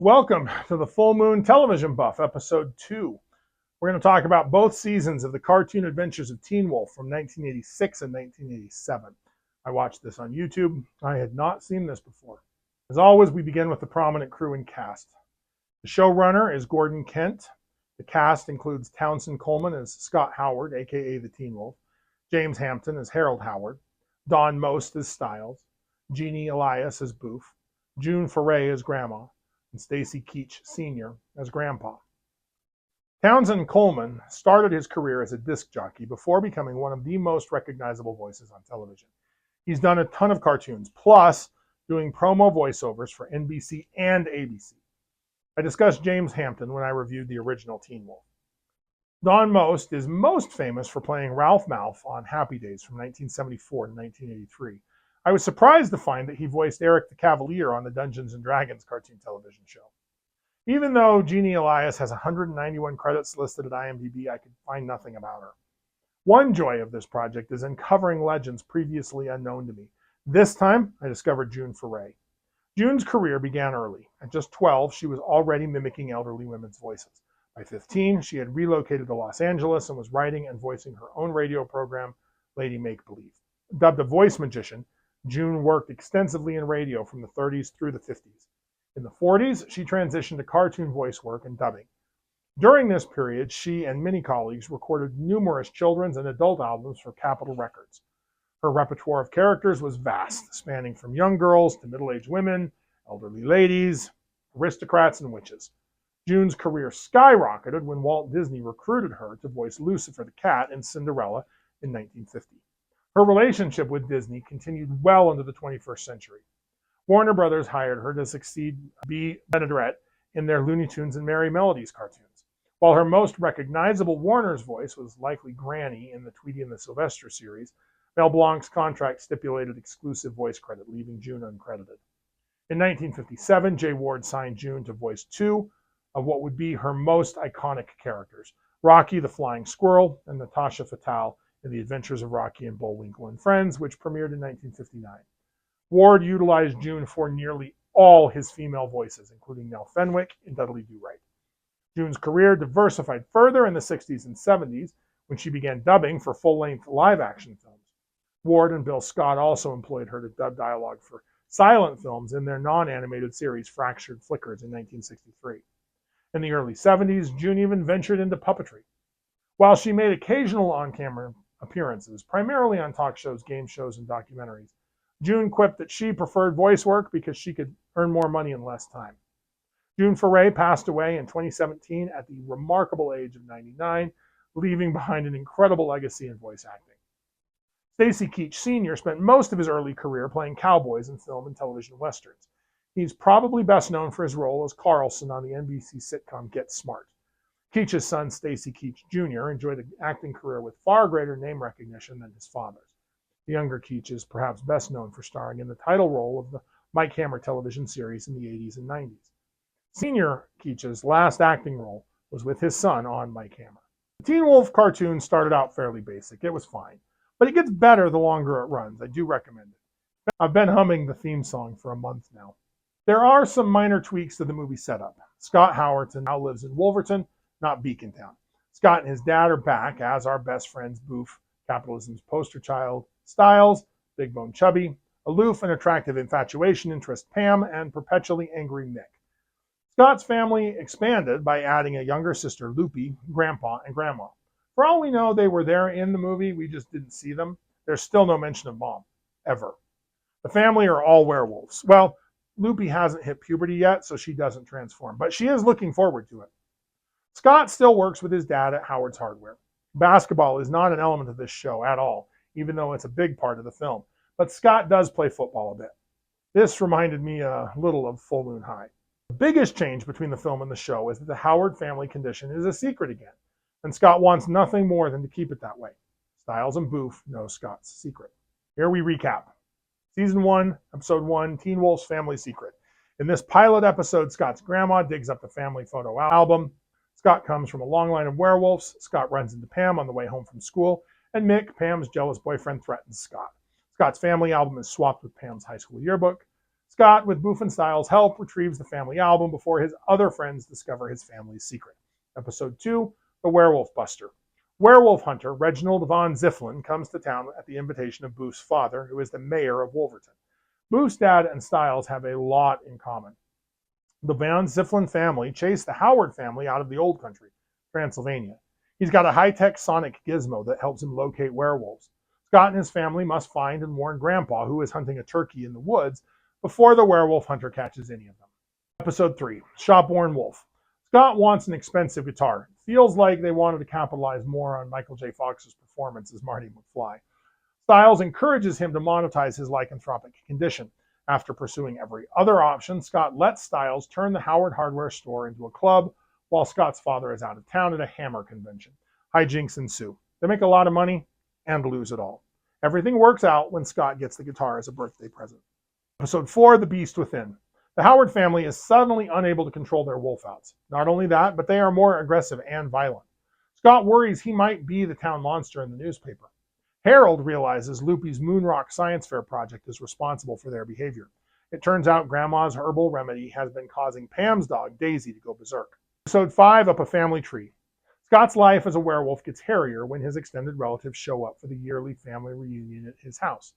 Welcome to the Full Moon Television Buff, Episode 2. We're going to talk about both seasons of the cartoon adventures of Teen Wolf from 1986 and 1987. I watched this on YouTube. I had not seen this before. As always, we begin with the prominent crew and cast. The showrunner is Gordon Kent. The cast includes Townsend Coleman as Scott Howard, aka the Teen Wolf, James Hampton as Harold Howard, Don Most as Styles, Jeannie Elias as Boof, June Foray as Grandma, and Stacy Keach Sr. as Grandpa. Townsend Coleman started his career as a disc jockey before becoming one of the most recognizable voices on television. He's done a ton of cartoons, plus doing promo voiceovers for NBC and ABC. I discussed James Hampton when I reviewed the original Teen Wolf. Don Most is most famous for playing Ralph Malph on Happy Days from 1974 to 1983. I was surprised to find that he voiced Eric the Cavalier on the Dungeons & Dragons cartoon television show. Even though Jeannie Elias has 191 credits listed at IMDb, I could find nothing about her. One joy of this project is uncovering legends previously unknown to me. This time, I discovered June Foray. June's career began early. At just 12, she was already mimicking elderly women's voices. By 15, she had relocated to Los Angeles and was writing and voicing her own radio program, Lady Make Believe. Dubbed a voice magician, June worked extensively in radio from the 30s through the 50s. In the 40s, she transitioned to cartoon voice work and dubbing. During this period, she and many colleagues recorded numerous children's and adult albums for Capitol Records. Her repertoire of characters was vast, spanning from young girls to middle-aged women, elderly ladies, aristocrats, and witches. June's career skyrocketed when Walt Disney recruited her to voice Lucifer the Cat in Cinderella in 1950. Her relationship with Disney continued well into the 21st century. Warner Brothers hired her to succeed Bea Benaderet in their Looney Tunes and Merry Melodies cartoons. While her most recognizable Warner's voice was likely Granny in the Tweety and the Sylvester series, Mel Blanc's contract stipulated exclusive voice credit, leaving June uncredited. In 1957, Jay Ward signed June to voice two of what would be her most iconic characters, Rocky the Flying Squirrel and Natasha Fatale in The Adventures of Rocky and Bullwinkle and Friends, which premiered in 1959. Ward utilized June for nearly all his female voices, including Nell Fenwick in Dudley Do Right. June's career diversified further in the 60s and 70s when she began dubbing for full-length live-action films. Ward and Bill Scott also employed her to dub dialogue for silent films in their non-animated series Fractured Flickers in 1963. In the early 70s, June even ventured into puppetry. While she made occasional on-camera appearances, primarily on talk shows, game shows, and documentaries, June quipped that she preferred voice work because she could earn more money in less time. June Foray passed away in 2017 at the remarkable age of 99, leaving behind an incredible legacy in voice acting. Stacy Keach Sr. spent most of his early career playing cowboys in film and television westerns. He's probably best known for his role as Carlson on the NBC sitcom Get Smart. Keach's son, Stacy Keach Jr., enjoyed an acting career with far greater name recognition than his father's. The younger Keach is perhaps best known for starring in the title role of the Mike Hammer television series in the 80s and 90s. Senior Keach's last acting role was with his son on Mike Hammer. The Teen Wolf cartoon started out fairly basic. It was fine, but it gets better the longer it runs. I do recommend it. I've been humming the theme song for a month now. There are some minor tweaks to the movie setup. Scott Howardson now lives in Wolverton, not Beacontown. Scott and his dad are back, as are best friends Boof, capitalism's poster child, Styles, Big Bone Chubby, aloof and attractive infatuation interest Pam, and perpetually angry Nick. Scott's family expanded by adding a younger sister, Loopy, Grandpa, and Grandma. For all we know, they were there in the movie, we just didn't see them. There's still no mention of Mom, ever. The family are all werewolves. Well, Loopy hasn't hit puberty yet, so she doesn't transform, but she is looking forward to it. Scott still works with his dad at Howard's Hardware. Basketball is not an element of this show at all, even though it's a big part of the film. But Scott does play football a bit. This reminded me a little of Full Moon High. The biggest change between the film and the show is that the Howard family condition is a secret again, and Scott wants nothing more than to keep it that way. Styles and Boof know Scott's secret. Here we recap. Season 1, Episode 1, Teen Wolf's Family Secret. In this pilot episode, Scott's grandma digs up the family photo album. Scott comes from a long line of werewolves. Scott runs into Pam on the way home from school, and Mick, Pam's jealous boyfriend, threatens Scott. Scott's family album is swapped with Pam's high school yearbook. Scott, with Boof and Styles' help, retrieves the family album before his other friends discover his family's secret. Episode 2, The Werewolf Buster. Werewolf hunter Reginald von Zifflin comes to town at the invitation of Boof's father, who is the mayor of Wolverton. Boof's dad and Styles have a lot in common. The von Zifflin family chased the Howard family out of the old country, Transylvania. He's got a high-tech sonic gizmo that helps him locate werewolves. Scott and his family must find and warn Grandpa, who is hunting a turkey in the woods, before the werewolf hunter catches any of them. Episode 3, Shopworn Wolf. Scott wants an expensive guitar. Feels like they wanted to capitalize more on Michael J. Fox's performance as Marty McFly. Styles encourages him to monetize his lycanthropic condition. After pursuing every other option, Scott lets Styles turn the Howard hardware store into a club while Scott's father is out of town at a hammer convention. Hijinks ensue. They make a lot of money and lose it all. Everything works out when Scott gets the guitar as a birthday present. Episode 4, The Beast Within. The Howard family is suddenly unable to control their wolf outs. Not only that, but they are more aggressive and violent. Scott worries he might be the town monster in the newspaper. Harold realizes Loopy's Moonrock Science Fair project is responsible for their behavior. It turns out Grandma's herbal remedy has been causing Pam's dog, Daisy, to go berserk. Episode 5, Up a Family Tree. Scott's life as a werewolf gets hairier when his extended relatives show up for the yearly family reunion at his house.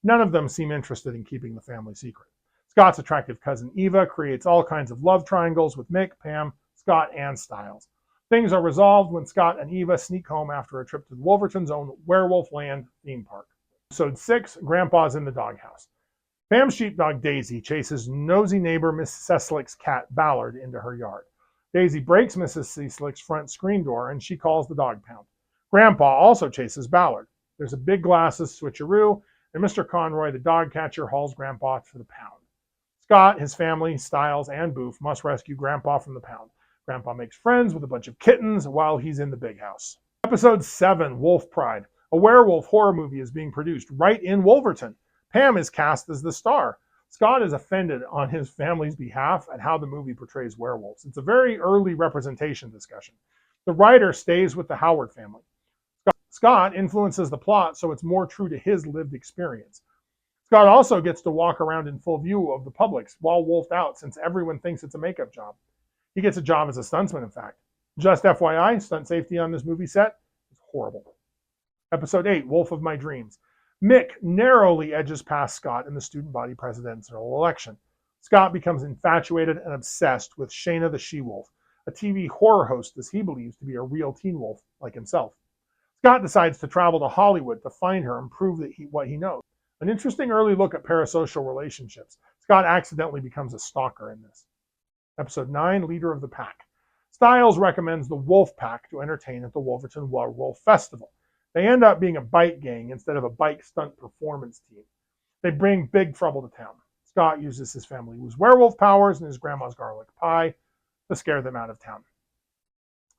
None of them seem interested in keeping the family secret. Scott's attractive cousin Eva creates all kinds of love triangles with Mick, Pam, Scott, and Styles. Things are resolved when Scott and Eva sneak home after a trip to Wolverton's own Werewolf Land theme park. Episode 6, Grandpa's in the Doghouse. Pam's sheepdog Daisy chases nosy neighbor Miss Cecilick's cat Ballard into her yard. Daisy breaks Mrs. Cecilick's front screen door and she calls the dog pound. Grandpa also chases Ballard. There's a big glasses switcheroo, and Mr. Conroy, the dog catcher, hauls Grandpa to the pound. Scott, his family, Styles, and Boof must rescue Grandpa from the pound. Grandpa makes friends with a bunch of kittens while he's in the big house. Episode 7, Wolf Pride. A werewolf horror movie is being produced right in Wolverton. Pam is cast as the star. Scott is offended on his family's behalf at how the movie portrays werewolves. It's a very early representation discussion. The writer stays with the Howard family. Scott influences the plot so it's more true to his lived experience. Scott also gets to walk around in full view of the public while wolfed out since everyone thinks it's a makeup job. He gets a job as a stuntsman, in fact. Just FYI, stunt safety on this movie set is horrible. Episode 8, Wolf of My Dreams. Mick narrowly edges past Scott in the student body presidential election. Scott becomes infatuated and obsessed with Shayna the She-Wolf, a TV horror hostess he believes to be a real teen wolf like himself. Scott decides to travel to Hollywood to find her and prove what he knows. An interesting early look at parasocial relationships. Scott accidentally becomes a stalker in this. Episode 9, Leader of the Pack. Styles recommends the Wolf Pack to entertain at the Wolverton Werewolf Festival. They end up being a bike gang instead of a bike stunt performance team. They bring big trouble to town. Scott uses his family's werewolf powers and his grandma's garlic pie to scare them out of town.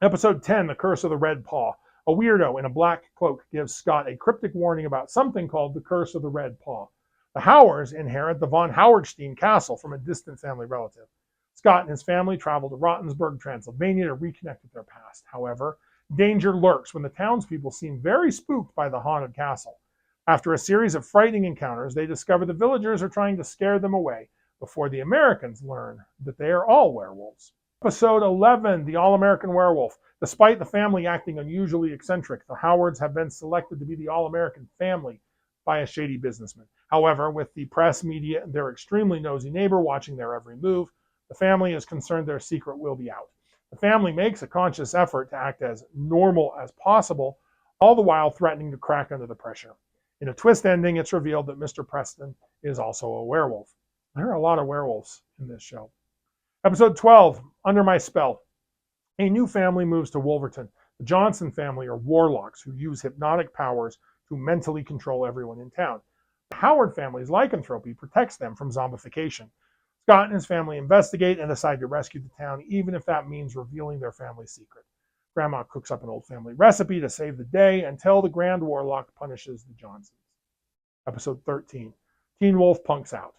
Episode 10, The Curse of the Red Paw. A weirdo in a black cloak gives Scott a cryptic warning about something called the Curse of the Red Paw. The Howards inherit the von Howardstein castle from a distant family relative. Scott and his family travel to Rottensburg, Transylvania to reconnect with their past. However, danger lurks when the townspeople seem very spooked by the haunted castle. After a series of frightening encounters, they discover the villagers are trying to scare them away before the Americans learn that they are all werewolves. Episode 11, The All-American Werewolf. Despite the family acting unusually eccentric, the Howards have been selected to be the all-American family by a shady businessman. However, with the press, media, and their extremely nosy neighbor watching their every move, the family is concerned their secret will be out. The family makes a conscious effort to act as normal as possible, all the while threatening to crack under the pressure. In a twist ending, it's revealed that Mr. Preston is also a werewolf. There are a lot of werewolves in this show. Episode 12, Under My Spell. A new family moves to Wolverton. The Johnson family are warlocks who use hypnotic powers to mentally control everyone in town. The Howard family's lycanthropy protects them from zombification. Scott and his family investigate and decide to rescue the town, even if that means revealing their family secret. Grandma cooks up an old family recipe to save the day until the Grand Warlock punishes the Johnsons. Episode 13, Teen Wolf punks out.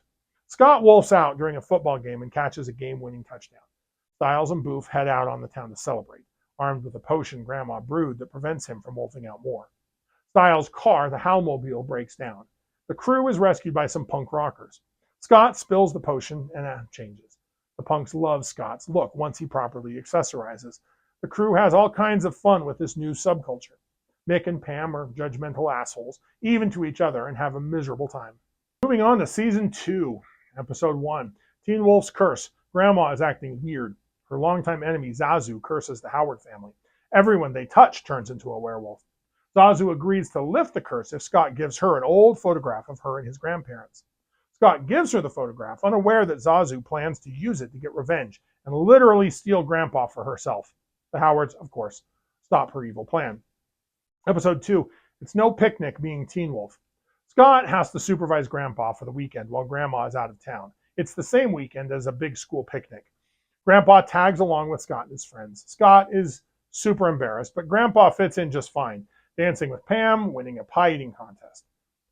Scott wolfs out during a football game and catches a game-winning touchdown. Styles and Boof head out on the town to celebrate, armed with a potion Grandma brewed that prevents him from wolfing out more. Styles' car, the Howlmobile, breaks down. The crew is rescued by some punk rockers. Scott spills the potion and changes. The punks love Scott's look once he properly accessorizes. The crew has all kinds of fun with this new subculture. Mick and Pam are judgmental assholes, even to each other, and have a miserable time. Moving on to Season 2, Episode 1, Teen Wolf's Curse. Grandma is acting weird. Her longtime enemy, Zazu, curses the Howard family. Everyone they touch turns into a werewolf. Zazu agrees to lift the curse if Scott gives her an old photograph of her and his grandparents. Scott gives her the photograph, unaware that Zazu plans to use it to get revenge and literally steal Grandpa for herself. The Howards, of course, stop her evil plan. Episode 2, It's No Picnic Being Teen Wolf. Scott has to supervise Grandpa for the weekend while Grandma is out of town. It's the same weekend as a big school picnic. Grandpa tags along with Scott and his friends. Scott is super embarrassed, but Grandpa fits in just fine, dancing with Pam, winning a pie eating contest.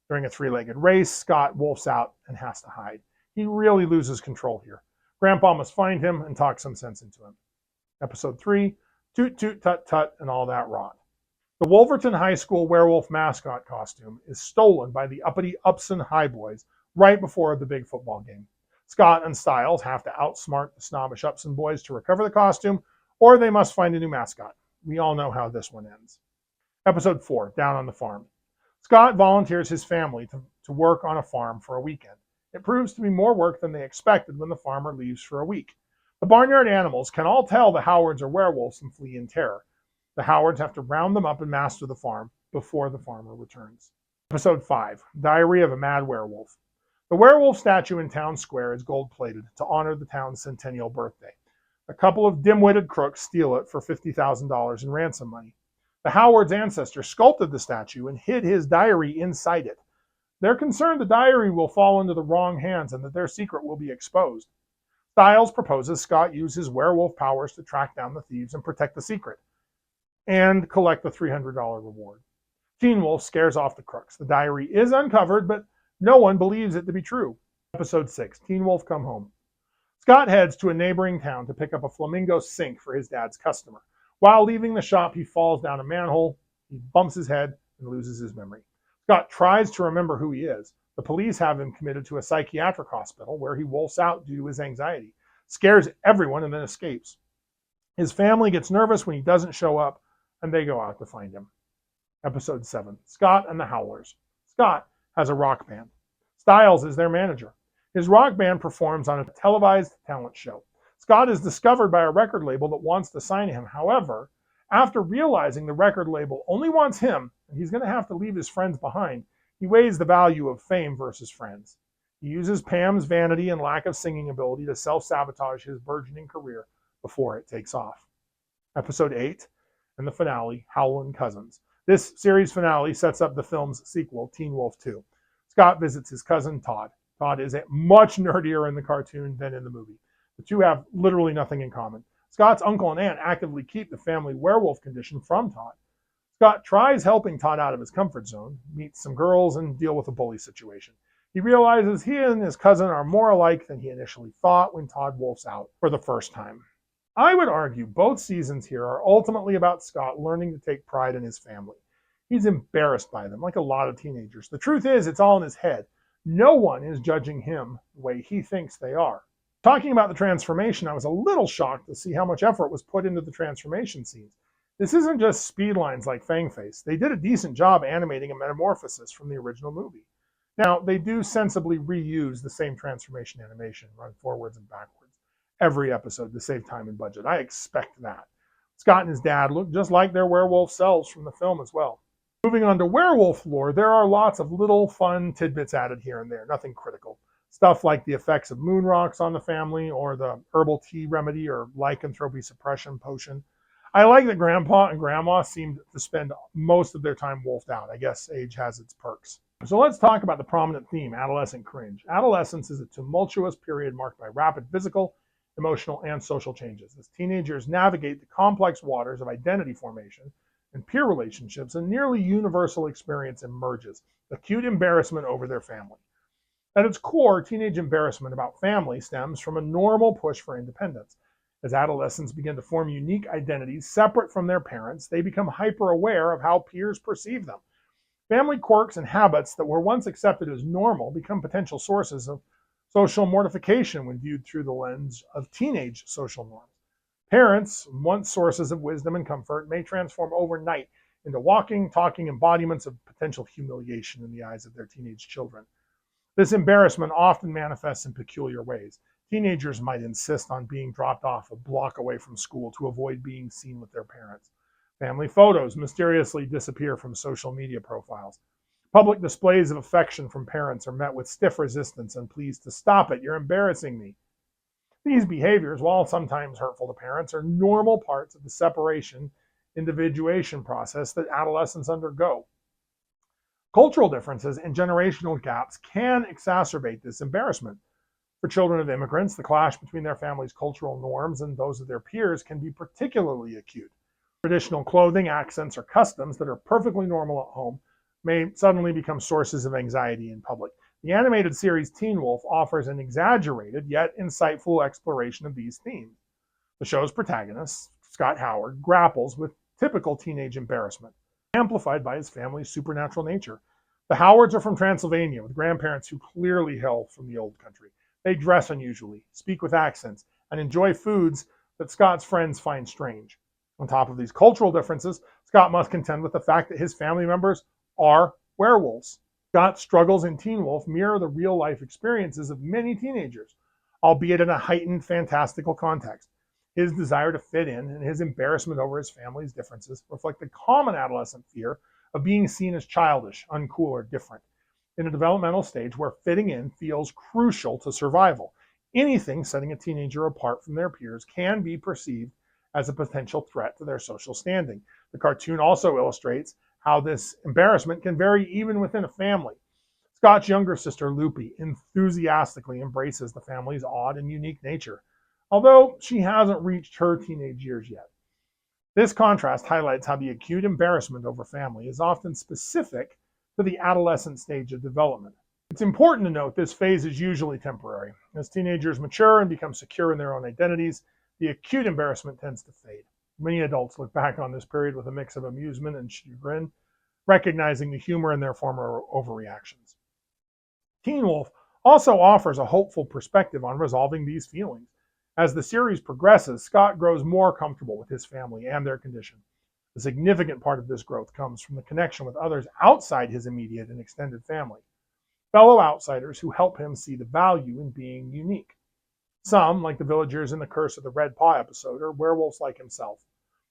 During a three-legged race, Scott wolfs out and has to hide. He really loses control here. Grandpa must find him and talk some sense into him. Episode 3, Toot Toot Tut Tut and All That Rot. The Wolverton High School werewolf mascot costume is stolen by the uppity Upson High Boys right before the big football game. Scott and Styles have to outsmart the snobbish Upson boys to recover the costume, or they must find a new mascot. We all know how this one ends. Episode 4, Down on the Farm. Scott volunteers his family to work on a farm for a weekend. It proves to be more work than they expected when the farmer leaves for a week. The barnyard animals can all tell the Howards are werewolves and flee in terror. The Howards have to round them up and master the farm before the farmer returns. Episode 5, Diary of a Mad Werewolf. The werewolf statue in town square is gold-plated to honor the town's centennial birthday. A couple of dim-witted crooks steal it for $50,000 in ransom money. The Howard's ancestor sculpted the statue and hid his diary inside it. They're concerned the diary will fall into the wrong hands and that their secret will be exposed. Styles proposes Scott use his werewolf powers to track down the thieves and protect the secret, and collect the $300 reward. Teen Wolf scares off the crooks. The diary is uncovered, but no one believes it to be true. Episode 6, Teen Wolf Come Home. Scott heads to a neighboring town to pick up a flamingo sink for his dad's customer. While leaving the shop, he falls down a manhole, he bumps his head, and loses his memory. Scott tries to remember who he is. The police have him committed to a psychiatric hospital where he wolfs out due to his anxiety, scares everyone, and then escapes. His family gets nervous when he doesn't show up, and they go out to find him. Episode 7, Scott and the Howlers. Scott has a rock band. Styles is their manager. His rock band performs on a televised talent show. Scott is discovered by a record label that wants to sign him. However, after realizing the record label only wants him, and he's going to have to leave his friends behind, he weighs the value of fame versus friends. He uses Pam's vanity and lack of singing ability to self-sabotage his burgeoning career before it takes off. Episode 8, and the finale, Howlin' Cousins. This series finale sets up the film's sequel, Teen Wolf 2. Scott visits his cousin, Todd. Todd is much nerdier in the cartoon than in the movie. The two have literally nothing in common. Scott's uncle and aunt actively keep the family werewolf condition from Todd. Scott tries helping Todd out of his comfort zone, meets some girls, and deal with a bully situation. He realizes he and his cousin are more alike than he initially thought when Todd wolfs out for the first time. I would argue both seasons here are ultimately about Scott learning to take pride in his family. He's embarrassed by them, like a lot of teenagers. The truth is, it's all in his head. No one is judging him the way he thinks they are. Talking about the transformation, I was a little shocked to see how much effort was put into the transformation scenes. This isn't just speed lines like Fangface. They did a decent job animating a metamorphosis from the original movie. Now, they do sensibly reuse the same transformation animation, run forwards and backwards, every episode to save time and budget. I expect that. Scott and his dad look just like their werewolf selves from the film as well. Moving on to werewolf lore, there are lots of little fun tidbits added here and there, nothing critical. Stuff like the effects of moon rocks on the family, or the herbal tea remedy or lycanthropy suppression potion. I like that Grandpa and Grandma seemed to spend most of their time wolfed out. I guess age has its perks. So let's talk about the prominent theme, Adolescent Cringe. Adolescence is a tumultuous period marked by rapid physical, emotional, and social changes. As teenagers navigate the complex waters of identity formation and peer relationships, a nearly universal experience emerges, acute embarrassment over their family. At its core, teenage embarrassment about family stems from a normal push for independence. As adolescents begin to form unique identities separate from their parents, they become hyper-aware of how peers perceive them. Family quirks and habits that were once accepted as normal become potential sources of social mortification when viewed through the lens of teenage social norms. Parents, once sources of wisdom and comfort, may transform overnight into walking, talking embodiments of potential humiliation in the eyes of their teenage children. This embarrassment often manifests in peculiar ways. Teenagers might insist on being dropped off a block away from school to avoid being seen with their parents. Family photos mysteriously disappear from social media profiles. Public displays of affection from parents are met with stiff resistance and pleas to stop it, you're embarrassing me. These behaviors, while sometimes hurtful to parents, are normal parts of the separation individuation process that adolescents undergo. Cultural differences and generational gaps can exacerbate this embarrassment. For children of immigrants, the clash between their family's cultural norms and those of their peers can be particularly acute. Traditional clothing, accents, or customs that are perfectly normal at home may suddenly become sources of anxiety in public. The animated series Teen Wolf offers an exaggerated yet insightful exploration of these themes. The show's protagonist, Scott Howard, grapples with typical teenage embarrassment, amplified by his family's supernatural nature. The Howards are from Transylvania, with grandparents who clearly hail from the old country. They dress unusually, speak with accents, and enjoy foods that Scott's friends find strange. On top of these cultural differences, Scott must contend with the fact that his family members are werewolves. Scott's struggles in Teen Wolf mirror the real-life experiences of many teenagers, albeit in a heightened, fantastical context. His desire to fit in and his embarrassment over his family's differences reflect the common adolescent fear of being seen as childish, uncool, or different. In a developmental stage where fitting in feels crucial to survival, anything setting a teenager apart from their peers can be perceived as a potential threat to their social standing. The cartoon also illustrates how this embarrassment can vary even within a family. Scott's younger sister, Loopy, enthusiastically embraces the family's odd and unique nature, although she hasn't reached her teenage years yet. This contrast highlights how the acute embarrassment over family is often specific to the adolescent stage of development. It's important to note this phase is usually temporary. As teenagers mature and become secure in their own identities, the acute embarrassment tends to fade. Many adults look back on this period with a mix of amusement and chagrin, recognizing the humor in their former overreactions. Teen Wolf also offers a hopeful perspective on resolving these feelings. As the series progresses, Scott grows more comfortable with his family and their condition. A significant part of this growth comes from the connection with others outside his immediate and extended family, fellow outsiders who help him see the value in being unique. Some, like the villagers in the Curse of the Red Paw episode, are werewolves like himself.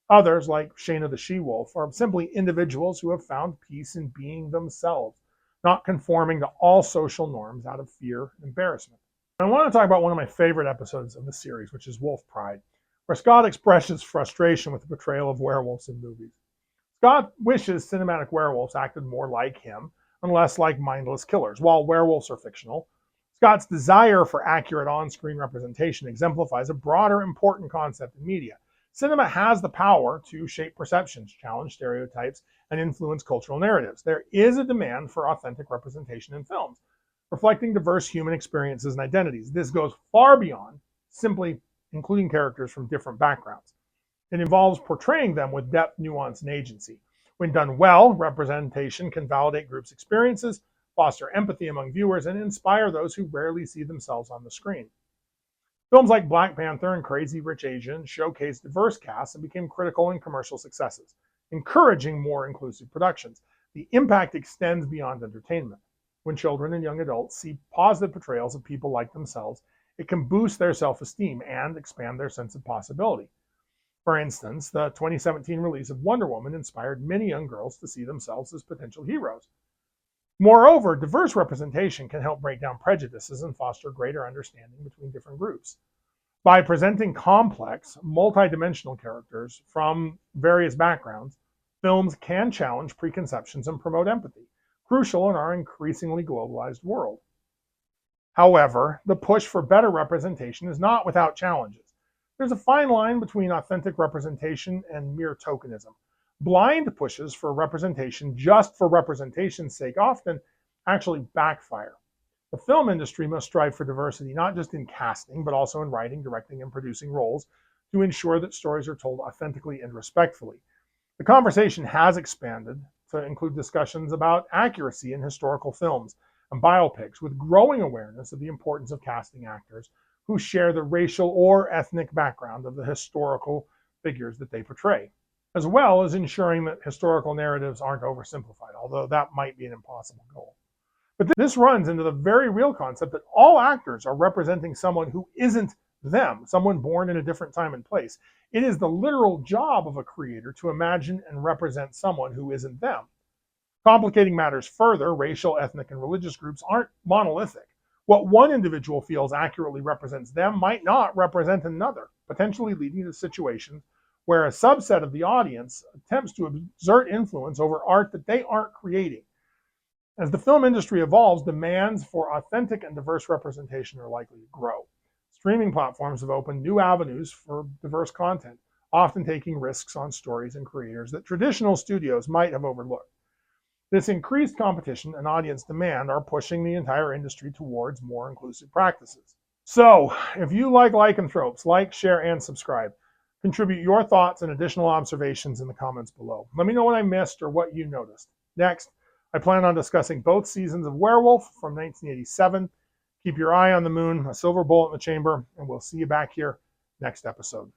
Others, like Shayna the She-Wolf, are simply individuals who have found peace in being themselves, not conforming to all social norms out of fear and embarrassment. I want to talk about one of my favorite episodes of the series, which is Wolf Pride, where Scott expresses frustration with the portrayal of werewolves in movies. Scott wishes cinematic werewolves acted more like him and less like mindless killers. While werewolves are fictional, Scott's desire for accurate on-screen representation exemplifies a broader, important concept in media. Cinema has the power to shape perceptions, challenge stereotypes, and influence cultural narratives. There is a demand for authentic representation in films, reflecting diverse human experiences and identities. This goes far beyond simply including characters from different backgrounds. It involves portraying them with depth, nuance, and agency. When done well, representation can validate groups' experiences, foster empathy among viewers, and inspire those who rarely see themselves on the screen. Films like Black Panther and Crazy Rich Asians showcased diverse casts and became critical and commercial successes, encouraging more inclusive productions. The impact extends beyond entertainment. When children and young adults see positive portrayals of people like themselves, it can boost their self-esteem and expand their sense of possibility. For instance, the 2017 release of Wonder Woman inspired many young girls to see themselves as potential heroes. Moreover, diverse representation can help break down prejudices and foster greater understanding between different groups. By presenting complex, multidimensional characters from various backgrounds, films can challenge preconceptions and promote empathy, crucial in our increasingly globalized world. However, the push for better representation is not without challenges. There's a fine line between authentic representation and mere tokenism. Blind pushes for representation just for representation's sake often actually backfire. The film industry must strive for diversity, not just in casting, but also in writing, directing, and producing roles to ensure that stories are told authentically and respectfully. The conversation has expanded to include discussions about accuracy in historical films, and biopics with growing awareness of the importance of casting actors who share the racial or ethnic background of the historical figures that they portray, as well as ensuring that historical narratives aren't oversimplified, although that might be an impossible goal. But this runs into the very real concept that all actors are representing someone who isn't them, someone born in a different time and place. It is the literal job of a creator to imagine and represent someone who isn't them. Complicating matters further, racial, ethnic, and religious groups aren't monolithic. What one individual feels accurately represents them might not represent another, potentially leading to situations where a subset of the audience attempts to exert influence over art that they aren't creating. As the film industry evolves, demands for authentic and diverse representation are likely to grow. Streaming platforms have opened new avenues for diverse content, often taking risks on stories and creators that traditional studios might have overlooked. This increased competition and audience demand are pushing the entire industry towards more inclusive practices. So, if you like lycanthropes, like, share, and subscribe. Contribute your thoughts and additional observations in the comments below. Let me know what I missed or what you noticed. Next, I plan on discussing both seasons of Werewolf from 1987. Keep your eye on the moon, a silver bullet in the chamber, and we'll see you back here next episode.